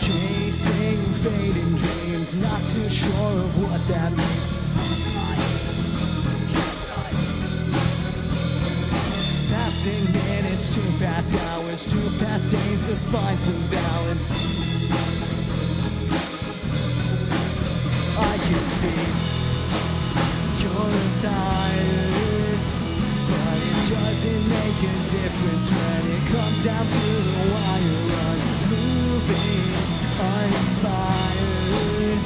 Chasing fading dreams, not too sure of what that means. Passing minutes, too fast hours, too fast days to find some balance. I can see you're tired, but it doesn't make a difference when it comes down to the wire. Unmoving, uninspired.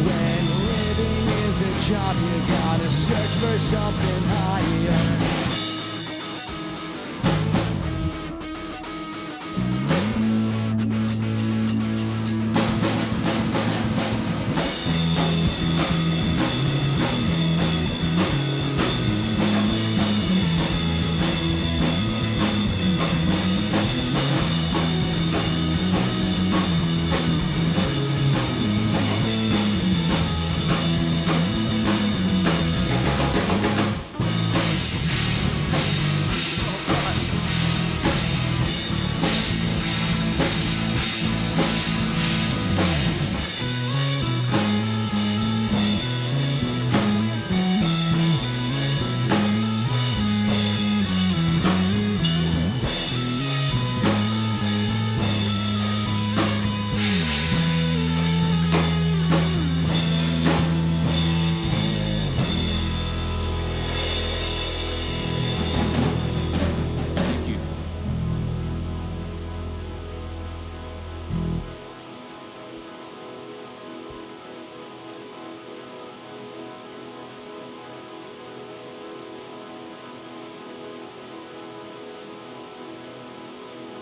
When living is a job, you gotta search for something higher.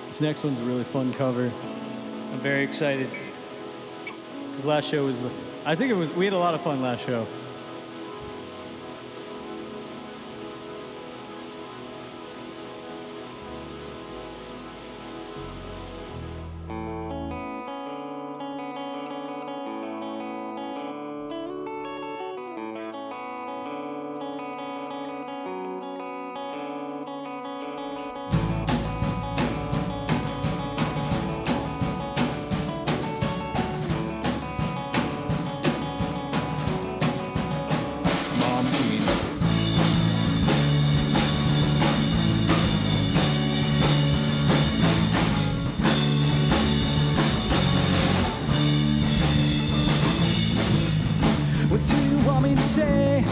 This next one's a really fun cover. I'm very excited. Because last show was, we had a lot of fun last show. want me to say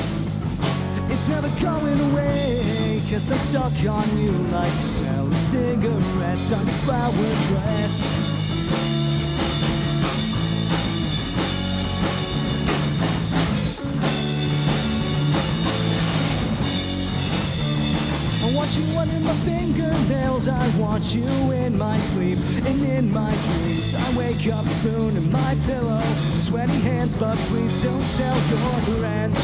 it's never going away, 'cause I'm stuck on you like the smell of cigarettes on your flower dress. I want you under my fingernails, I want you in my sleep and in my dreams. I wake up spoon in my pillow, sweaty hands, but please don't tell your friends.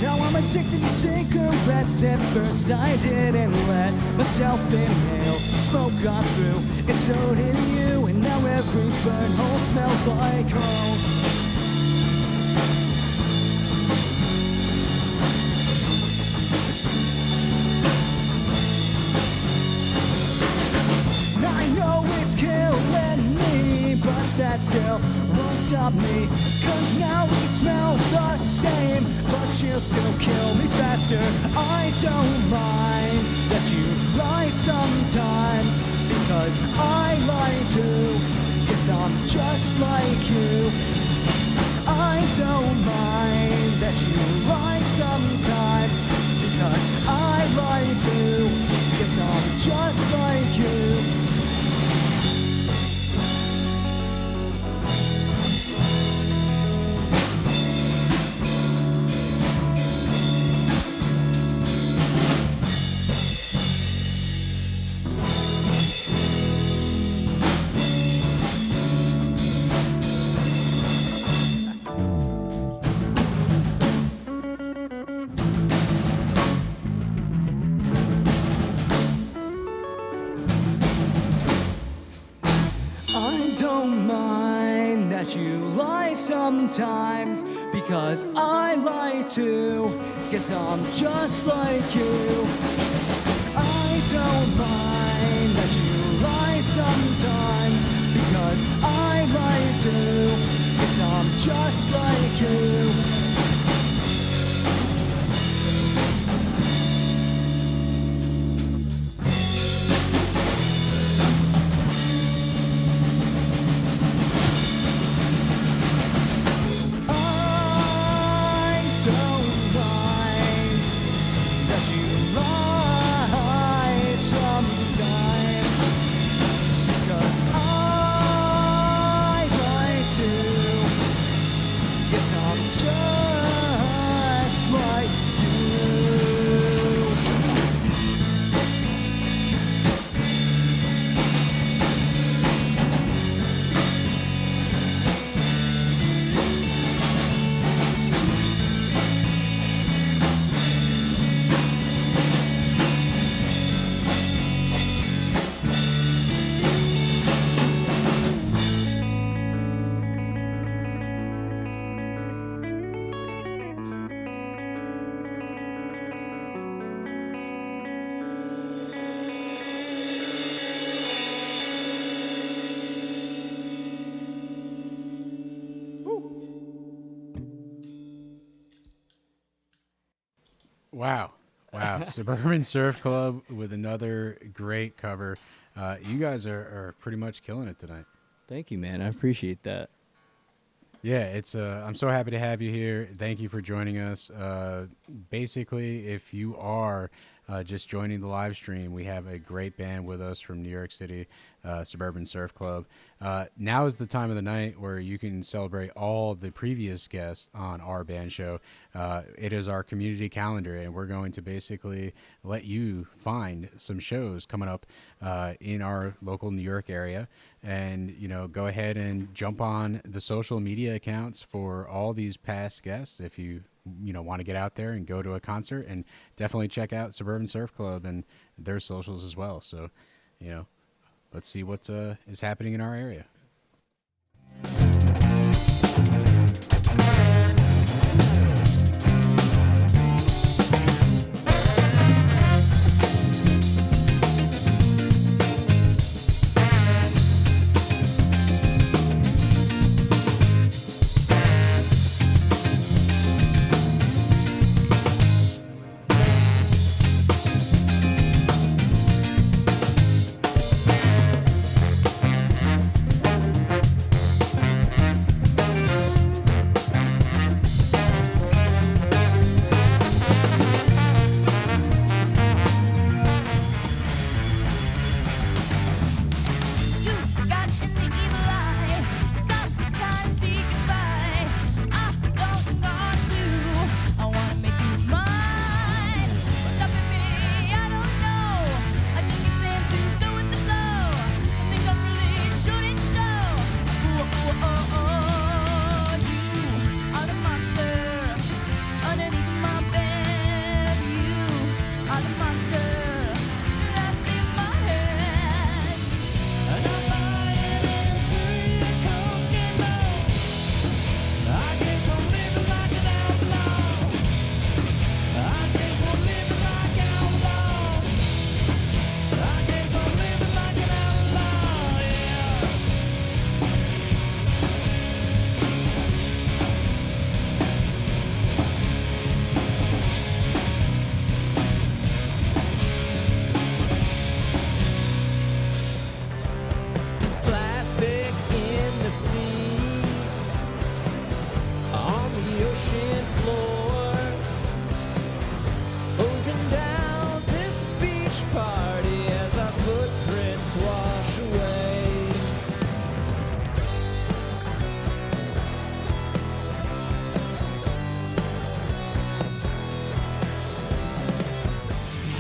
Now I'm addicted to cigarettes. At first I didn't let myself inhale. Smoke got through, and so did you. And now every burn hole smells like home. I know it's killing me, but that still won't stop me. 'Cause now we smell the same, but you'll still kill me faster. I don't mind that you lie sometimes, because I lie too, 'cause I'm just like you. I don't mind that you lie sometimes, because I lie too, 'cause I'm just like you. Don't mind that you lie sometimes, because I lie too, 'cause I'm just like you. I don't mind that you lie sometimes, because I lie too, 'cause I'm just like you. Wow. Wow. Suburban Surf Club with another great cover. You guys are pretty much killing it tonight. Thank you, man. I appreciate that. Yeah, it's I'm so happy to have you here. Thank you for joining us. Basically, if you are just joining the live stream, we have a great band with us from New York City, Suburban Surf Club. Now is the time of the night where you can celebrate all the previous guests on our band show. It is our community calendar, and we're going to basically let you find some shows coming up in our local New York area. And, you know, go ahead and jump on the social media accounts for all these past guests if you want to get out there and go to a concert, and definitely check out Suburban Surf Club and their socials as well. So, let's see what is happening in our area.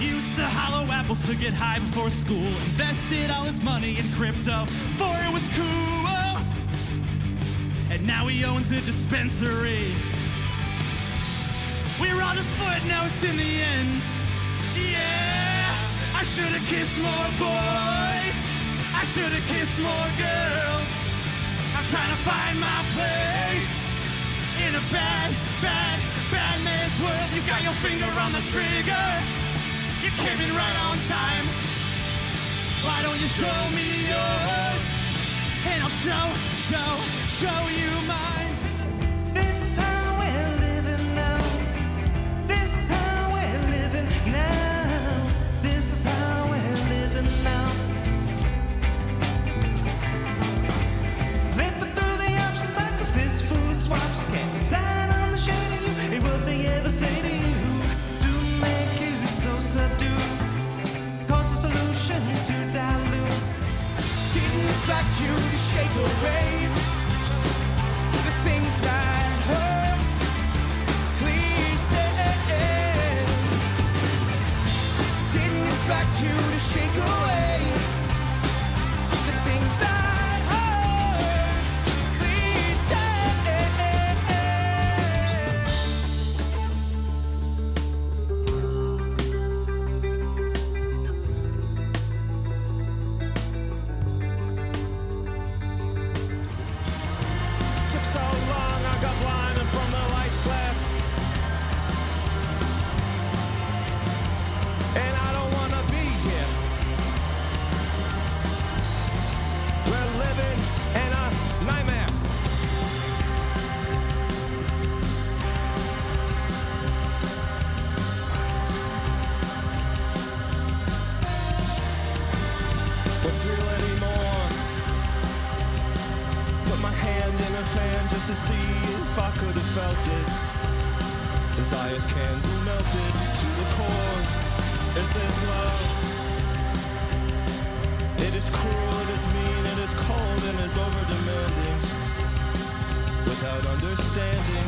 Used to hollow apples to get high before school. Invested all his money in crypto, for it was cool. And now he owns a dispensary. We're all just footnotes in the end. Yeah, I should've kissed more boys. I should've kissed more girls. I'm trying to find my place in a bad, bad, bad man's world. You got your finger on the trigger. You came in right on time. Why don't you show me yours? And I'll show you mine. This is how we're living now. This is how we're living now. This is how we're living now. Flipping through the options like a fistful of swatches. Can't decide on the shade of you and what they ever say to you. Do make you so subdued. Cause the solution to dilute. Didn't expect you to shake away the things that hurt. Please stay. Didn't expect you to shake away the things that hurt. Please stay. Took so long, I got blinded from the lights glare. And I don't wanna be here. We're living in a nightmare. What's real anymore? Put my hand in a fan just to see if I could have felt it. Desires can be melted to the core. Is this love? It is cruel, it is mean, it is cold, and it's over demanding. Without understanding.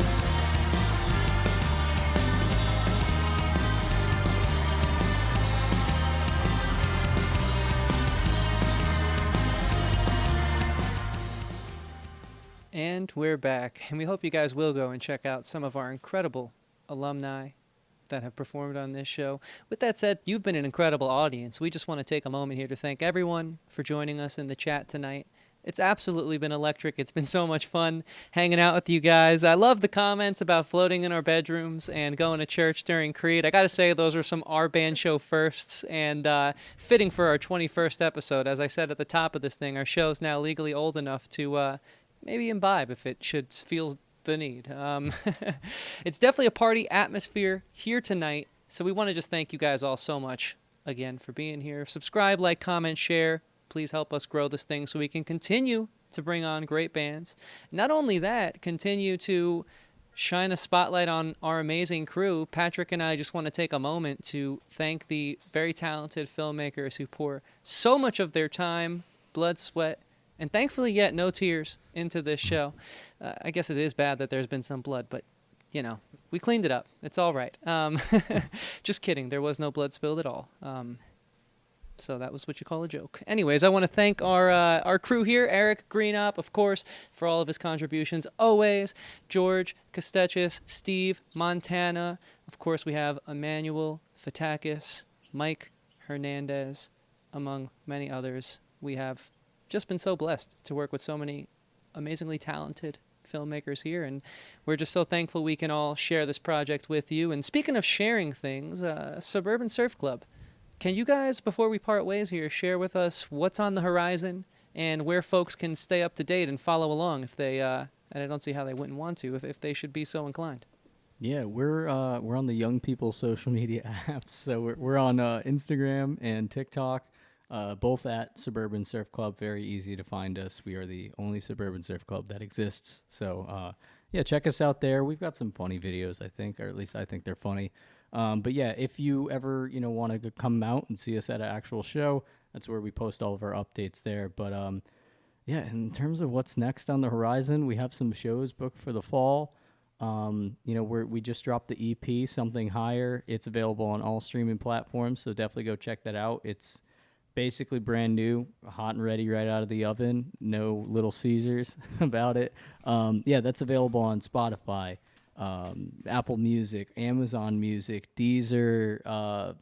And we're back, and we hope you guys will go and check out some of our incredible alumni that have performed on this show. With that said, you've been an incredible audience. We just want to take a moment here to thank everyone for joining us in the chat tonight. It's absolutely been electric. It's been so much fun hanging out with you guys. I love the comments about floating in our bedrooms and going to church during Creed. I got to say, those are some Our Band Show firsts, and fitting for our 21st episode. As I said at the top of this thing, our show's now legally old enough to maybe imbibe if it should feel the need. It's definitely a party atmosphere here tonight, so we want to just thank you guys all so much again for being here. Subscribe, like, comment, share. Please help us grow this thing so we can continue to bring on great bands. Not only that, continue to shine a spotlight on our amazing crew. Patrick and I just want to take a moment to thank the very talented filmmakers who pour so much of their time, blood, sweat, and thankfully yet no tears into this show. I guess it is bad that there's been some blood, but, you know, we cleaned it up. It's all right. Just kidding. There was no blood spilled at all. So that was what you call a joke. Anyways, I want to thank our crew here, Eric Greenup, of course, for all of his contributions. Always, George Kostechis, Steve Montana. Of course, we have Emmanuel Fatakis, Mike Hernandez, among many others. We have just been so blessed to work with so many amazingly talented filmmakers here, and we're just so thankful we can all share this project with you. And speaking of sharing things, Suburban Surf Club. Can you guys, before we part ways here, share with us what's on the horizon and where folks can stay up to date and follow along if they, and I don't see how they wouldn't want to, if they should be so inclined? Yeah, we're on the young people social media apps. So we're on Instagram and TikTok, both at Suburban Surf Club. Very easy to find us. We are the only Suburban Surf Club that exists. So yeah, check us out there. We've got some funny videos, I think, or at least I think they're funny. But yeah, if you ever, want to come out and see us at an actual show, that's where we post all of our updates there. But yeah, in terms of what's next on the horizon, we have some shows booked for the fall. We just dropped the EP, Something Higher. It's available on all streaming platforms, so definitely go check that out. It's basically brand new, hot and ready right out of the oven. No Little Caesars about it. That's available on Spotify, Apple Music, Amazon Music, Deezer,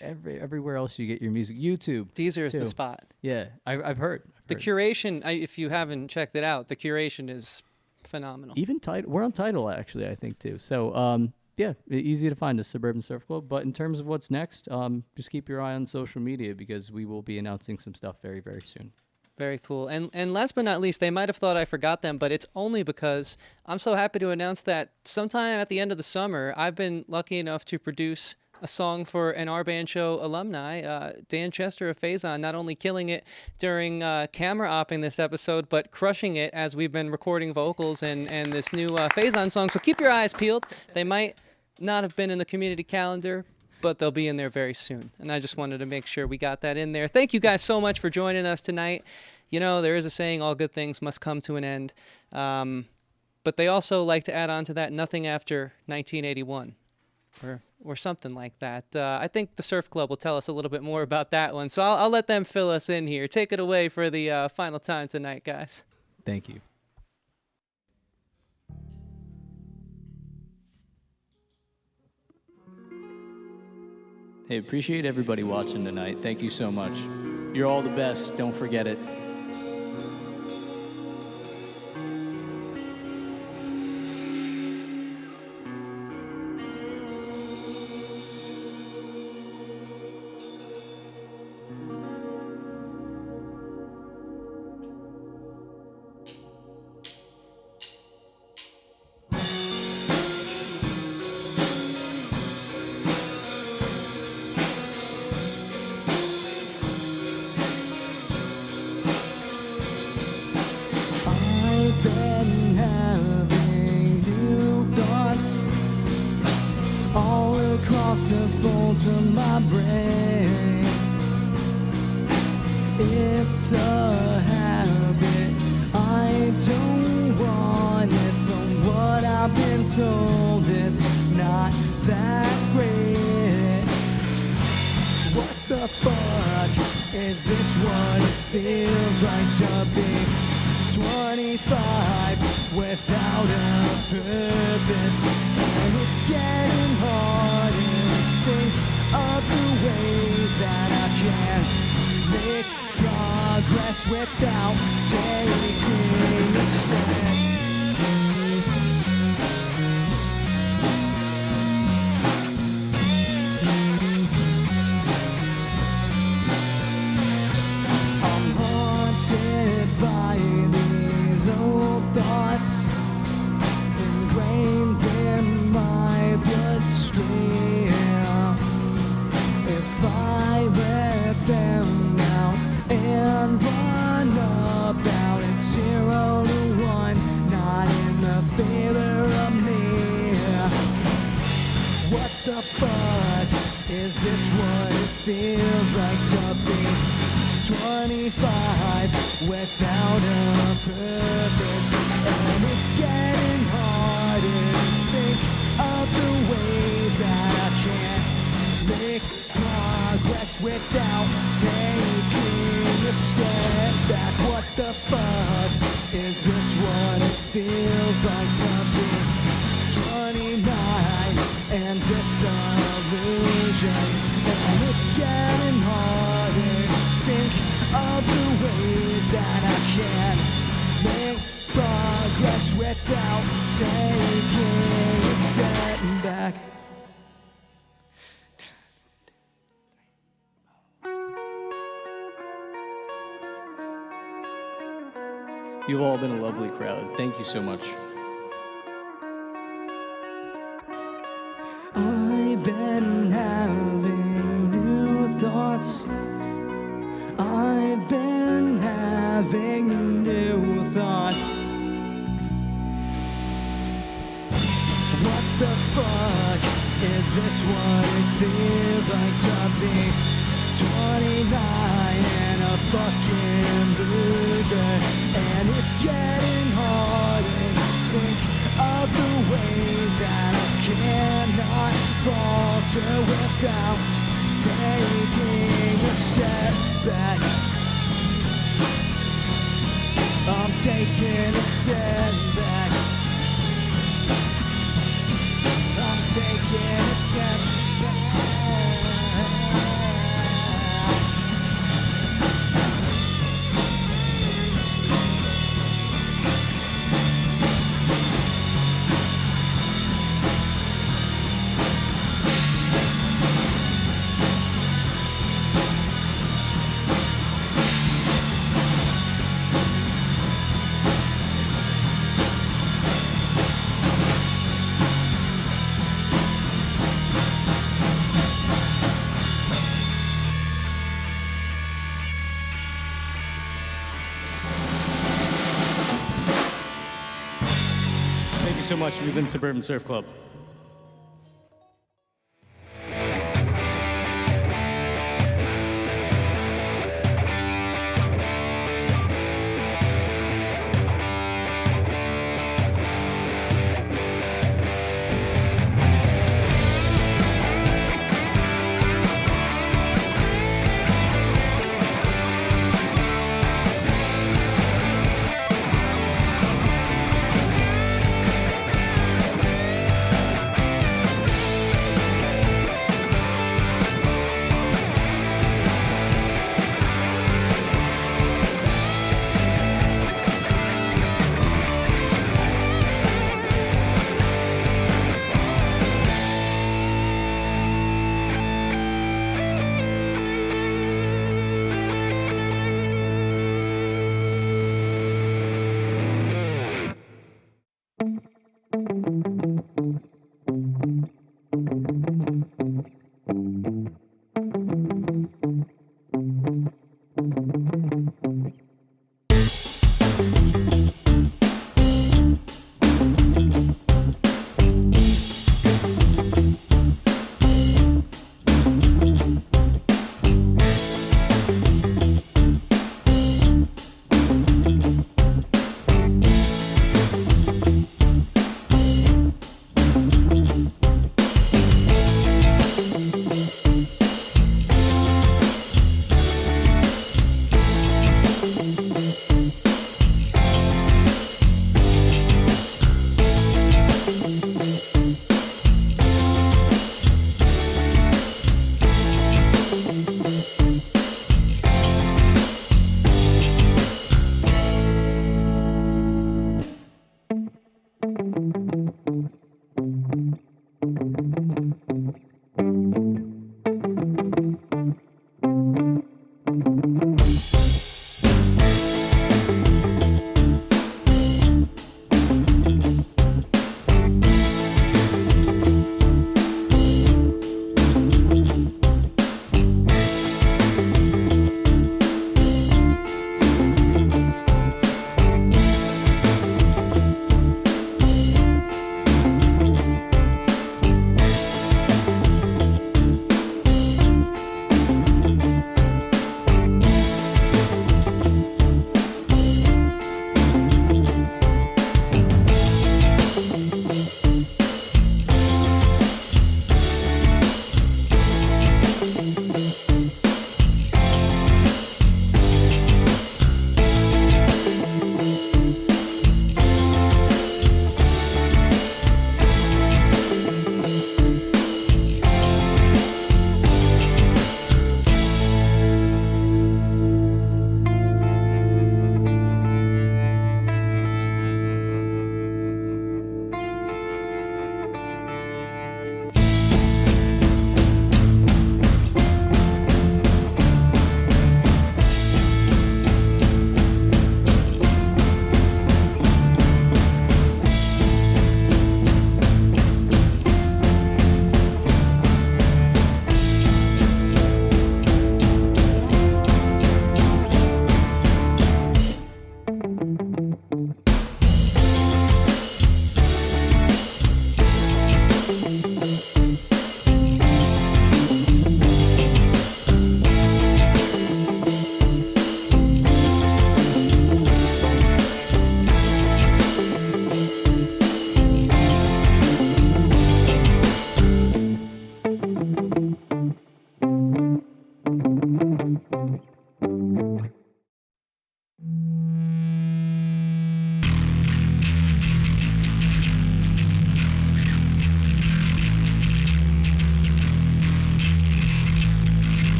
everywhere else you get your music. YouTube. Deezer is too. the spot. Yeah, I've heard. The curation, if you haven't checked it out, the curation is phenomenal. Even Tidal, we're on Tidal actually, I think too. So easy to find the Suburban Surf Club. But in terms of what's next, just keep your eye on social media because we will be announcing some stuff very, very soon. Very cool. And last but not least, they might have thought I forgot them, but it's only because I'm so happy to announce that sometime at the end of the summer, I've been lucky enough to produce a song for an Our Band Show alumni, Dan Chester of Faison, not only killing it during camera opping this episode, but crushing it as we've been recording vocals and this new Faison song. So keep your eyes peeled. They might not have been in the community calendar, but they'll be in there very soon. And I just wanted to make sure we got that in there. Thank you guys so much for joining us tonight. There is a saying, all good things must come to an end. But they also like to add on to that, nothing after 1981. Or something like that. I think the Surf Club will tell us a little bit more about that one. So I'll let them fill us in here. Take it away for the final time tonight, guys. Thank you. Hey, appreciate everybody watching tonight. Thank you so much. You're all the best. Don't forget it. Been having new thoughts all across the folds of my brain. It's a habit, I don't want it. From what I've been told, it's not that great. What the fuck is this? What it feels like to be 25 without a purpose, and it's getting harder to think of the ways that I can make progress without taking a step. I'm haunted by thoughts ingrained in my bloodstream. If I let them out and run about it 0 to 1, not in the favor of me. What the fuck is this? What it feels like to be 25 without a purpose, and it's getting harder to think of the ways that I can make progress without taking a step back. What the fuck is this? What it feels like to be 29 and disillusioned, and it's getting harder. Think of the ways that I can make progress without taking a step back. You've all been a lovely crowd. Thank you so much. I've been having new thoughts. I've been having new thoughts. What the fuck is this? What it feels like to be 29 and a fucking loser, and it's getting harder to think of the ways that I cannot falter without taking a step back. I'm taking a step back. I'm taking a step back. Thank you so much. We've been Suburban Surf Club.